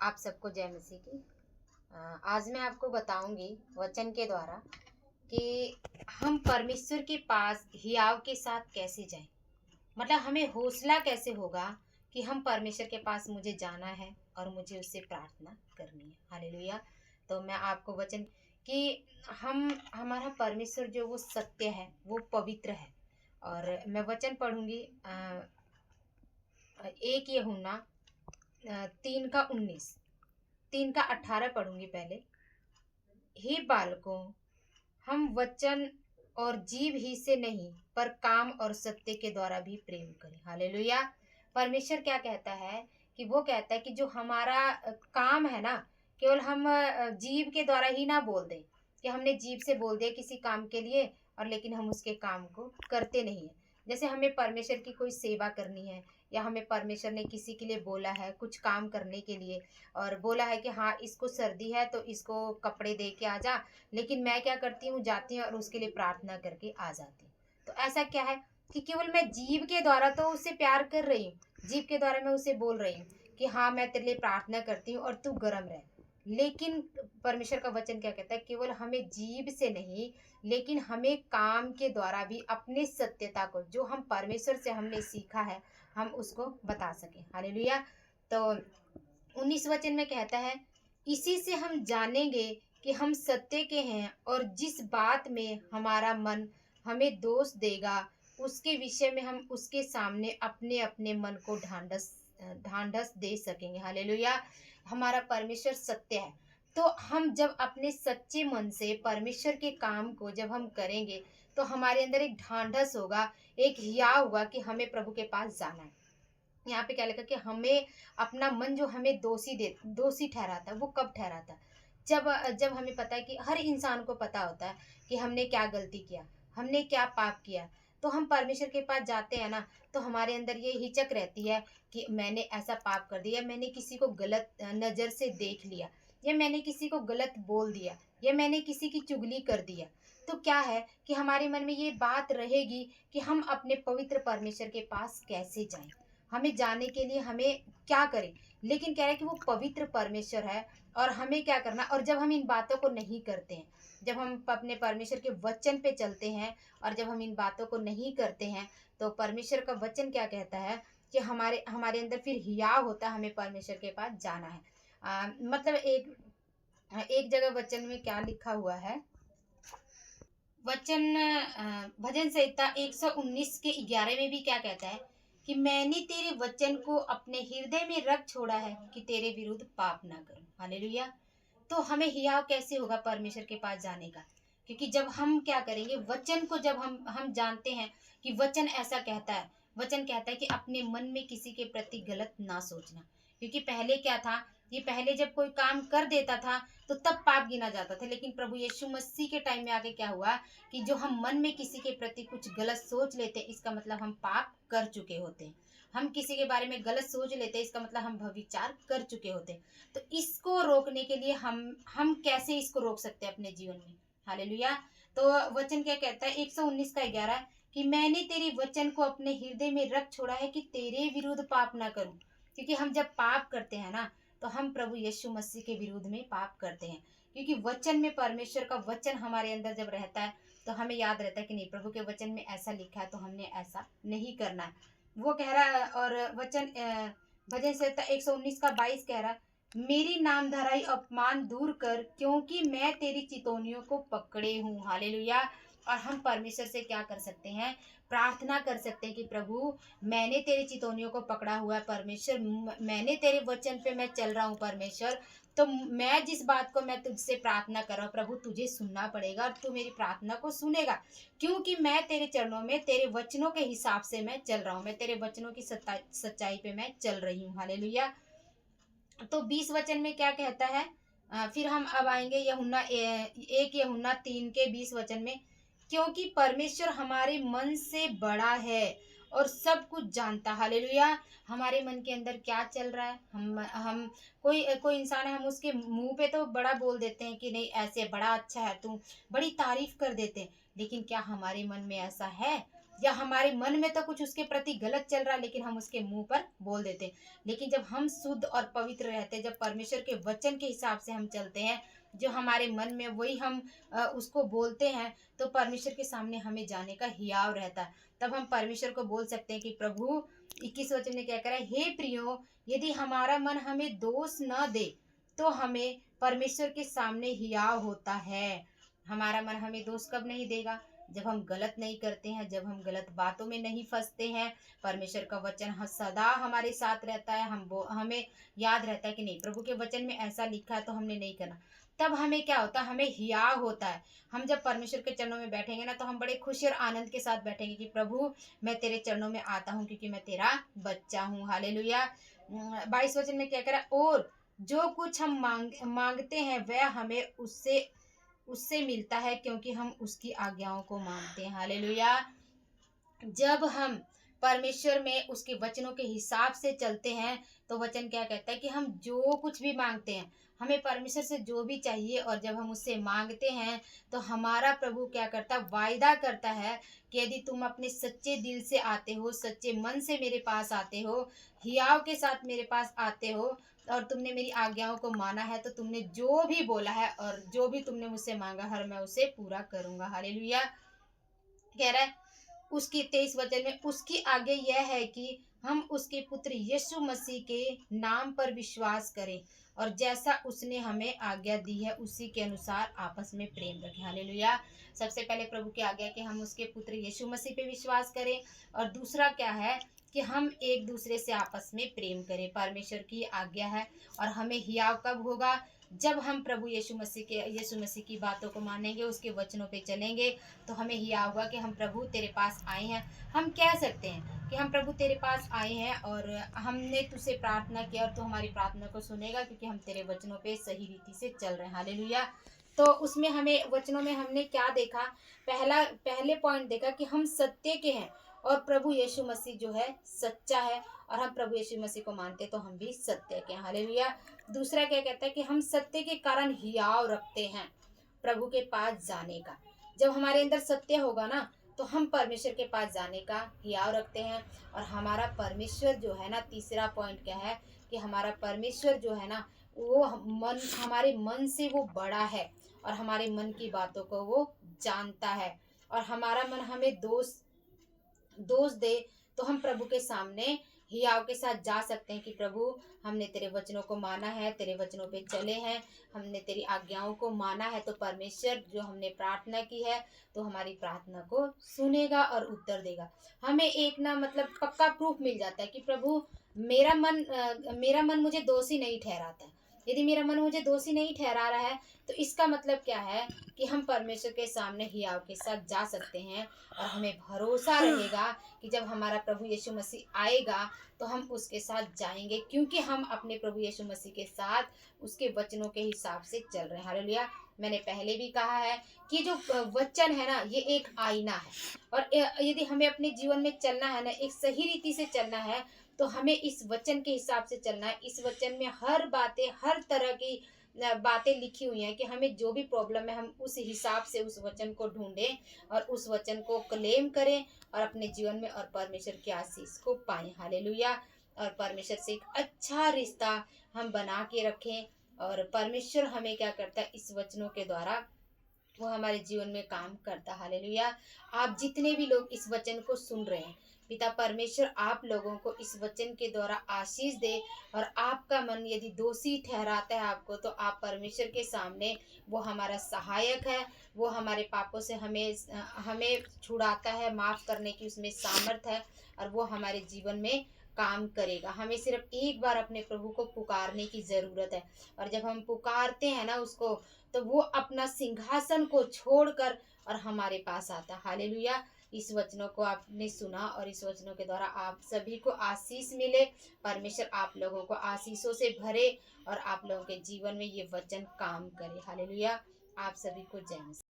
आप सबको जय मसीह की। आज मैं आपको बताऊंगी वचन के द्वारा कि हम परमेश्वर के पास हियाव के साथ कैसे जाएं। मतलब हमें हौसला कैसे होगा कि हम परमेश्वर के पास मुझे जाना है और मुझे उससे प्रार्थना करनी है। हालेलुया। तो मैं आपको वचन कि हम हमारा परमेश्वर जो वो सत्य है, वो पवित्र है। और मैं वचन पढ़ूंगी 1 यूहन्ना 3 का 19, 3 का 18 पढ़ूंगी पहले। हे बालकों, हम वचन और जीव ही से नहीं पर काम और सत्य के द्वारा भी प्रेम करें। हालेलुया। परमेश्वर क्या कहता है कि वो कहता है कि जो हमारा काम है ना, केवल हम जीव के द्वारा ही ना बोल दें कि हमने जीव से बोल दिया किसी काम के लिए और लेकिन हम उसके काम को करते नहीं है। जैसे हमें परमेश्वर की कोई सेवा करनी है या हमें परमेश्वर ने किसी के लिए बोला है कुछ काम करने के लिए और बोला है कि हाँ इसको सर्दी है तो इसको कपड़े दे के आ जा, लेकिन मैं क्या करती हूँ, जाती हूँ और उसके लिए प्रार्थना करके आ जाती हूँ। तो ऐसा क्या है कि केवल मैं जीव के द्वारा तो उससे प्यार कर रही हूँ, जीव के द्वारा मैं उसे बोल रही हूँ कि हाँ मैं तेरे लिए प्रार्थना करती हूँ और तू गर्म रह। लेकिन परमेश्वर का वचन क्या कहता है, केवल हमें जीव से नहीं लेकिन हमें काम के द्वारा भी अपने सत्यता को जो हम परमेश्वर से हमने सीखा है हम उसको बता सकें। हालेलुया। तो 19 वचन में कहता है, इसी से हम जानेंगे कि हम सत्य के हैं और जिस बात में हमारा मन हमें दोष देगा उसके विषय में हम उसके सामने अपने अपने मन को ढांढस दे सकेंगे। हालेलुया। हमारा परमेश्वर सत्य है। तो हम जब अपने सच्चे मन से परमेश्वर के काम को जब हम करेंगे तो हमारे अंदर एक ढांढस होगा, एक हिया होगा कि हमें प्रभु के पास जाना है। यहाँ पे क्या लिखा कि हमें अपना मन जो हमें दोषी ठहराता है, वो कब ठहराता है, जब जब हमें पता है कि हर इंसान को पता होता है कि हमने क्या गलती किया, हमने क्या पाप किया। तो हम परमेश्वर के पास जाते हैं ना, तो हमारे अंदर ये हिचक रहती है कि मैंने ऐसा पाप कर दिया, मैंने किसी को गलत नज़र से देख लिया, या मैंने किसी को गलत बोल दिया, या मैंने किसी की चुगली कर दिया। तो क्या है कि हमारे मन में ये बात रहेगी कि हम अपने पवित्र परमेश्वर के पास कैसे जाएं, हमें जाने के लिए हमें क्या करें। लेकिन कह रहे हैं कि वो पवित्र परमेश्वर है और हमें क्या करना। और जब हम इन बातों को नहीं करते हैं, जब हम अपने परमेश्वर के वचन पे चलते हैं और जब हम इन बातों को नहीं करते हैं, तो परमेश्वर का वचन क्या कहता है कि हमारे हमारे अंदर फिर हियाव होता है, हमें परमेश्वर के पास जाना है। मतलब एक एक जगह वचन में क्या लिखा हुआ है, वचन भजन संहिता 119 के 11 में भी क्या कहता है कि मैंने तेरे वचन को अपने हृदय में रख छोड़ा है कि तेरे विरुद्ध पाप ना करूं। हालेलुया। तो हमें हियाव कैसे होगा परमेश्वर के पास जाने का, क्योंकि जब हम क्या करेंगे, वचन को जब हम जानते हैं कि वचन ऐसा कहता है, वचन कहता है कि अपने मन में किसी के प्रति गलत ना सोचना। क्योंकि पहले क्या था, ये पहले जब कोई काम कर देता था तो तब पाप गिना जाता था, लेकिन प्रभु यीशु मसीह के टाइम में आके क्या हुआ कि जो हम मन में किसी के प्रति कुछ गलत सोच लेते हैं, इसका मतलब हम पाप कर चुके होते हैं। हम किसी के बारे में गलत सोच लेते हैं, इसका मतलब हम व्यभिचार कर चुके होते हैं। तो इसको रोकने के लिए हम कैसे इसको रोक सकते हैं अपने जीवन में। हालेलुया। तो वचन क्या कहता है 119 का 11 कि मैंने तेरे वचन को अपने हृदय में रख छोड़ा है कि तेरे विरुद्ध पाप ना करूं। क्योंकि हम जब पाप करते हैं ना, तो हम प्रभु यीशु मसीह के विरुद्ध में पाप करते हैं। क्योंकि वचन में परमेश्वर का वचन हमारे अंदर जब रहता है तो हमें याद रहता है कि नहीं, प्रभु के वचन में ऐसा लिखा है तो हमने ऐसा नहीं करना है। वो कह रहा है। और वचन भजन संहिता 119 का 22 कह रहा है, मेरी नामधराई अपमान दूर कर क्योंकि मैं तेरी चितौनियों को पकड़े हूँ। हालेलुया। और हम परमेश्वर से क्या कर सकते हैं, प्रार्थना कर सकते हैं कि प्रभु मैंने तेरी चितौनियों को पकड़ा हुआ है परमेश्वर, मैंने तेरे वचन पे मैं चल रहा हूँ परमेश्वर। तो मैं जिस बात को मैं तुझसे प्रार्थना कर रहा हूँ प्रभु, तुझे सुनना पड़ेगा और तू मेरी प्रार्थना को सुनेगा, क्योंकि मैं तेरे चरणों में तेरे वचनों के हिसाब से मैं चल रहा हूँ, मैं तेरे वचनों की सच्चाई पे मैं चल रही हूँ। हालेलुया। तो 20 वचन में क्या कहता है, फिर हम अब आएंगे यूहन्ना 1 यूहन्ना 3 के 20 वचन में, क्योंकि परमेश्वर हमारे मन से बड़ा है और सब कुछ जानता। हालेलुया। हमारे मन के अंदर क्या चल रहा है, हम कोई कोई इंसान है, हम उसके मुंह पे तो बड़ा बोल देते हैं कि नहीं ऐसे बड़ा अच्छा है तू, बड़ी तारीफ कर देते हैं, लेकिन क्या हमारे मन में ऐसा है? या हमारे मन में तो कुछ उसके प्रति गलत चल रहा है, लेकिन हम उसके मुंह पर बोल देते हैं। लेकिन जब हम शुद्ध और पवित्र रहते हैं, जब परमेश्वर के वचन के हिसाब से हम चलते हैं, जो हमारे मन में वही हम उसको बोलते हैं, तो परमेश्वर के सामने हमें जाने का हियाव रहता है। तब हम परमेश्वर को बोल सकते हैं कि प्रभु, 21 वचन में क्या कह रहा है, हे प्रियो, यदि हमारा मन हमें दोष न दे तो हमें परमेश्वर के सामने हियाव होता है। हमारा मन हमें दोष कब नहीं देगा? जब हम गलत नहीं करते हैं, जब हम गलत बातों में नहीं फंसते हैं। परमेश्वर का वचन सदा हमारे साथ रहता है। हमें याद रहता है कि नहीं, प्रभु के वचन में ऐसा लिखा है तो हमने नहीं करना। तब हमें क्या होता है? हमें हियाव होता है। हम जब परमेश्वर के चरणों में बैठेंगे ना, तो हम बड़े खुशी और आनंद के साथ बैठेंगे कि प्रभु, मैं तेरे चरणों में आता हूँ क्योंकि मैं तेरा बच्चा हूँ। हालेलुया। 22 वचन में क्या कह रहा है, और जो कुछ हम मांगते हैं वह हमें उससे उससे मिलता है, क्योंकि हम उसकी आज्ञाओं को मानते हैं। हालेलुया। जब हम परमेश्वर में उसके वचनों के हिसाब से चलते हैं, तो वचन क्या कहता है कि हम जो कुछ भी मांगते हैं, हमें परमेश्वर से जो भी चाहिए, और जब हम उससे मांगते हैं, तो हमारा प्रभु क्या करता है? वायदा करता है कि यदि तुम अपने सच्चे दिल से आते हो, सच्चे मन से मेरे पास आते हो, हियाव के साथ मेरे पास आते हो, और तुमने मेरी आज्ञाओं को माना है, तो तुमने जो भी बोला है और जो भी तुमने मुझसे मांगा, हर मैं उसे पूरा करूंगा। हालेलुया। कह रहा है उसकी 23 वचन में, उसकी आगे यह है कि हम उसके पुत्र यीशु मसीह के नाम पर विश्वास करें, और जैसा उसने हमें आज्ञा दी है उसी के अनुसार आपस में प्रेम रखें। हालेलुया। सबसे पहले प्रभु की आज्ञा है कि हम उसके पुत्र यीशु मसीह पे विश्वास करें, और दूसरा क्या है कि हम एक दूसरे से आपस में प्रेम करें। परमेश्वर की आज्ञा है। और हमें हियाव कब होगा? जब हम प्रभु यीशु मसीह की बातों को मानेंगे, उसके वचनों पे चलेंगे, तो हमें हिया होगा कि हम प्रभु तेरे पास आए हैं। हम कह सकते हैं कि हम प्रभु तेरे पास आए हैं, और हमने तुझसे प्रार्थना किया, और तू हमारी प्रार्थना को सुनेगा, क्योंकि हम तेरे वचनों पे सही रीति से चल रहे हैं। हालेलुया। तो उसमें हमें वचनों में हमने क्या देखा? पहले पॉइंट देखा कि हम सत्य के हैं, और प्रभु यीशु मसीह जो है सच्चा है, और हम प्रभु यीशु मसीह को मानते तो हम भी सत्य के हैं। हालेलुया। दूसरा क्या कहता है कि हम सत्य के कारण हियाव रखते हैं प्रभु के पास जाने का। जब हमारे अंदर सत्य होगा ना, तो हम परमेश्वर के पास जाने का हियाव रखते हैं। और हमारा परमेश्वर जो है ना, तीसरा पॉइंट क्या है कि हमारा परमेश्वर जो है ना, वो हमारे मन से वो बड़ा है, और हमारे मन की बातों को वो जानता है। और हमारा मन हमें दोष दे, तो हम प्रभु के सामने हियाव के साथ जा सकते हैं कि प्रभु, हमने तेरे वचनों को माना है, तेरे वचनों पे चले हैं, हमने तेरी आज्ञाओं को माना है, तो परमेश्वर जो हमने प्रार्थना की है, तो हमारी प्रार्थना को सुनेगा और उत्तर देगा। हमें एक ना मतलब पक्का प्रूफ मिल जाता है कि प्रभु, मेरा मन मुझे दोषी नहीं ठहराता है। यदि मेरा मन मुझे दोषी नहीं ठहरा रहा है, तो इसका मतलब क्या है कि हम परमेश्वर के सामने हियाव के साथ जा सकते हैं। और हमें भरोसा रहेगा कि जब हमारा प्रभु यीशु मसीह आएगा, तो हम उसके साथ जाएंगे, क्योंकि हम अपने प्रभु यीशु मसीह के साथ उसके वचनों के हिसाब से चल रहे हैं। हालेलुया। मैंने पहले भी कहा है कि जो वचन है ना, ये एक आईना है, और यदि हमें अपने जीवन में चलना है ना, एक सही रीति से चलना है, तो हमें इस वचन के हिसाब से चलना है। इस वचन में हर बातें, हर तरह की बातें लिखी हुई हैं कि हमें जो भी प्रॉब्लम है, हम उस हिसाब से उस वचन को ढूंढें, और उस वचन को क्लेम करें, और अपने जीवन में और परमेश्वर की आशीष को पाएं। हालेलुया। और परमेश्वर से एक अच्छा रिश्ता हम बना के रखें, और परमेश्वर हमें क्या करता है? इस वचनों के द्वारा वो हमारे जीवन में काम करता। हालेलुया। आप जितने भी लोग इस वचन को सुन रहे हैं, पिता परमेश्वर आप लोगों को इस वचन के द्वारा आशीष दे। और आपका मन यदि दोषी ठहराता है आपको, तो आप परमेश्वर के सामने, वो हमारा सहायक है, वो हमारे पापों से हमें छुड़ाता है, माफ़ करने की उसमें सामर्थ है, और वो हमारे जीवन में काम करेगा। हमें सिर्फ एक बार अपने प्रभु को पुकारने की ज़रूरत है, और जब हम पुकारते हैं ना उसको, तो वो अपना सिंहासन को छोड़कर और हमारे पास आता। हालेलुया। इस वचनों को आपने सुना, और इस वचनों के द्वारा आप सभी को आशीष मिले। परमेश्वर आप लोगों को आशीषों से भरे, और आप लोगों के जीवन में ये वचन काम करे। हालेलुया। आप सभी को जय मसीह।